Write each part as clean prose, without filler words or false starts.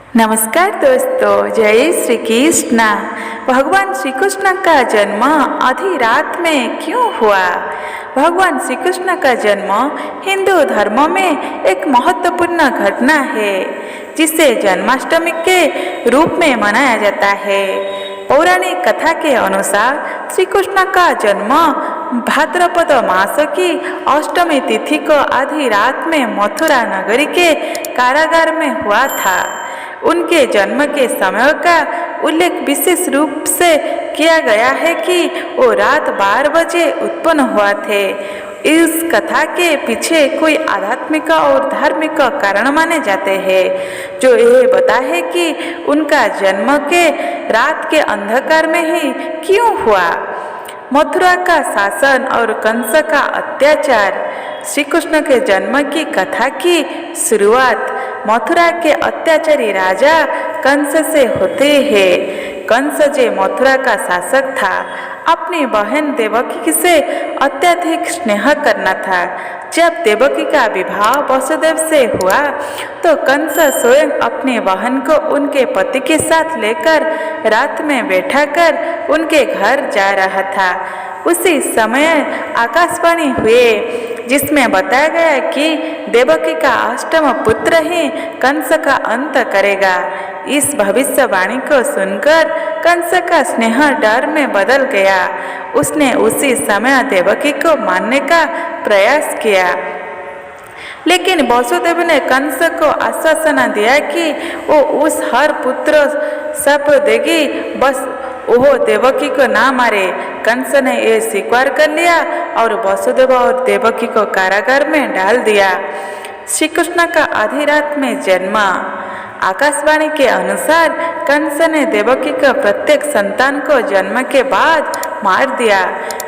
नमस्कार दोस्तों, जय श्री कृष्ण। भगवान श्री कृष्ण का जन्म आधी रात में क्यों हुआ? भगवान श्री कृष्ण का जन्म हिंदू धर्म में एक महत्वपूर्ण घटना है जिसे जन्माष्टमी के रूप में मनाया जाता है। पौराणिक कथा के अनुसार श्री कृष्ण का जन्म भाद्रपद मास की अष्टमी तिथि को आधी रात में मथुरा नगरी के कारागार में हुआ था। उनके जन्म के समय का उल्लेख विशेष रूप से किया गया है कि वो रात 12 बजे उत्पन्न हुआ थे। इस कथा के पीछे कोई आध्यात्मिक और धार्मिक कारण माने जाते हैं जो यह बता है कि उनका जन्म के रात के अंधकार में ही क्यों हुआ। मथुरा का शासन और कंस का अत्याचार। श्री कृष्ण के जन्म की कथा की शुरुआत मथुरा के अत्याचारी राजा कंस से होते हैं। कंस जो मथुरा का शासक था, अपनी बहन देवकी से अत्यधिक स्नेह करना था। जब देवकी का विवाह वसुदेव से हुआ तो कंस स्वयं अपनी बहन को उनके पति के साथ लेकर रात में बैठाकर उनके घर जा रहा था। उसी समय आकाशवाणी हुए जिसमें बताया गया कि देवकी का अष्टम पुत्र ही कंस का अंत करेगा। इस भविष्यवाणी को सुनकर कंस का स्नेह डर में बदल गया। उसने उसी समय देवकी को मारने का प्रयास किया, लेकिन वसुदेव ने कंस को आश्वासन दिया कि वो उस हर पुत्र शाप देगी, बस वो देवकी को ना मारे। कंस ने ये स्वीकार कर लिया और वसुदेव और देवकी को कारागार में डाल दिया। श्री कृष्ण का आधी रात में जन्म। आकाशवाणी के अनुसार कंस ने देवकी का प्रत्येक संतान को जन्म के बाद मार दिया,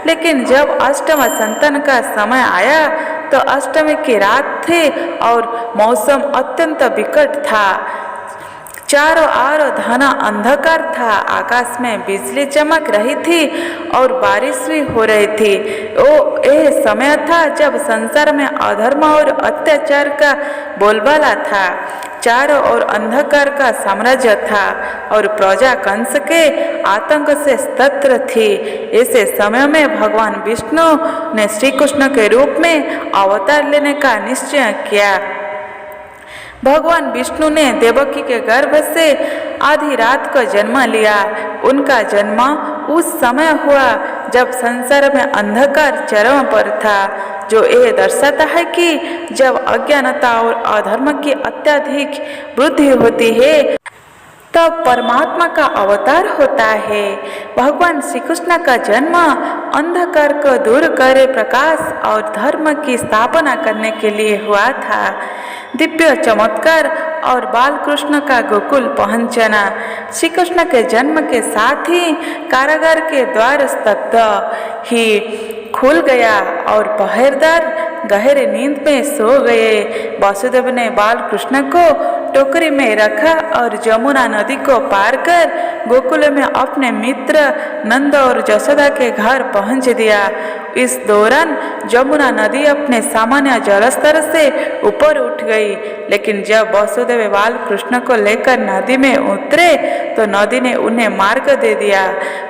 लेकिन जब अष्टम संतान का समय आया तो अष्टमी की रात थी और मौसम अत्यंत विकट था। चारों ओर घना अंधकार था। आकाश में बिजली चमक रही थी और बारिश भी हो रही थी। यह समय था जब संसार में अधर्म और अत्याचार का बोलबाला था। चारों ओर अंधकार का साम्राज्य था और प्रजा कंस के आतंक से स्तब्ध थी। ऐसे समय में भगवान विष्णु ने श्री कृष्ण के रूप में अवतार लेने का निश्चय किया। भगवान विष्णु ने देवकी के गर्भ से आधी रात को जन्म लिया। उनका जन्म उस समय हुआ जब संसार में अंधकार चरम पर था, जो यह दर्शाता है कि जब अज्ञानता और अधर्म की अत्यधिक वृद्धि होती है तब परमात्मा का अवतार होता है। भगवान श्री कृष्ण का जन्म अंधकार को दूर करे प्रकाश और धर्म की स्थापना करने के लिए हुआ था। दिव्य चमत्कार और बाल कृष्ण का गोकुल पहुंचना। श्री कृष्ण के जन्म के साथ ही कारागार के द्वार स्तब्ध ही खुल गया और पहरेदार गहरे नींद में सो गए। वसुदेव ने बाल कृष्ण को टोकरी में रखा और जमुना नदी को पार कर गोकुल में अपने मित्र नंद और जसोदा के घर पहुंच दिया। इस दौरान जमुना नदी अपने सामान्य जलस्तर से ऊपर उठ गई, लेकिन जब वसुदेव बाल कृष्ण को लेकर नदी में उतरे तो नदी ने उन्हें मार्ग दे दिया।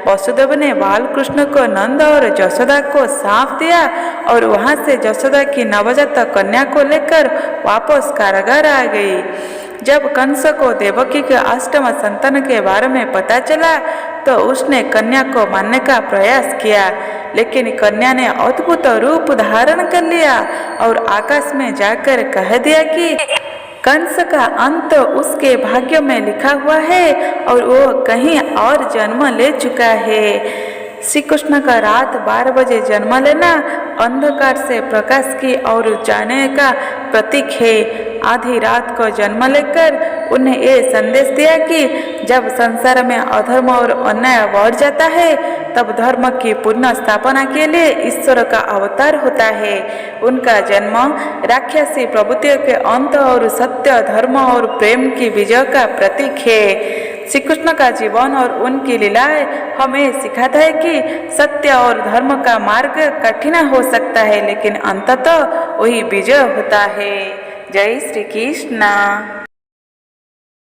वसुदेव ने बाल कृष्ण को नंद और जसोदा को सौंप दिया और वहां से जसोदा की नवजात कन्या को लेकर वापस कारागार आ गई। जब कंस को देवकी के अष्टम संतान के बारे में पता चला तो उसने कन्या को मारने का प्रयास किया, लेकिन कन्या ने अद्भुत रूप धारण कर लिया और आकाश में जाकर कह दिया कि कंस का अंत उसके भाग्य में लिखा हुआ है और वो कहीं और जन्म ले चुका है। श्री कृष्ण का रात 12 बजे जन्म लेना अंधकार से प्रकाश की ओर जाने का प्रतीक है। आधी रात को जन्म लेकर उन्हें ये संदेश दिया कि जब संसार में अधर्म और अन्याय बढ़ जाता है तब धर्म की पुनः स्थापना के लिए ईश्वर का अवतार होता है। उनका जन्म राक्षसी प्रवृत्तियों के अंत और सत्य, धर्म और प्रेम की विजय का प्रतीक है। श्री कृष्ण का जीवन और उनकी लीलाएं हमें सिखाता है कि सत्य और धर्म का मार्ग कठिन हो सकता है, लेकिन अंततः वही विजय होता है। जय श्री कृष्ण।